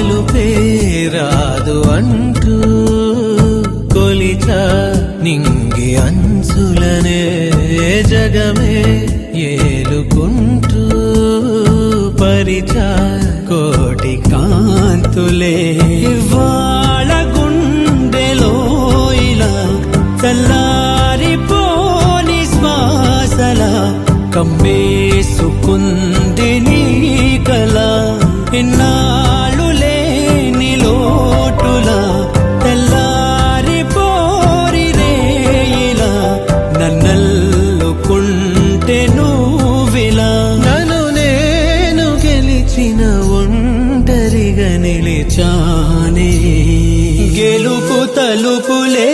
మలుపే రాదు అంటూ కొలిచా నింగి అంచులనే జగమే ఏలుకుంటూ పరిచా కోటి కాంతులే వాళ్ళ గుండెలో ఇలా చల్లారిపోని శ్వాసల కమ్మేసుకుంది నీ కల ఇన్నాళ్ళు లేని లోటులా తెల్లారిపోరి రేయిలా నన్నల్లుకుంటే నువ్విలా నన్ను నేను గెలిచిన ఒంటరిగా నిలిచానే గెలుపు తలుపులే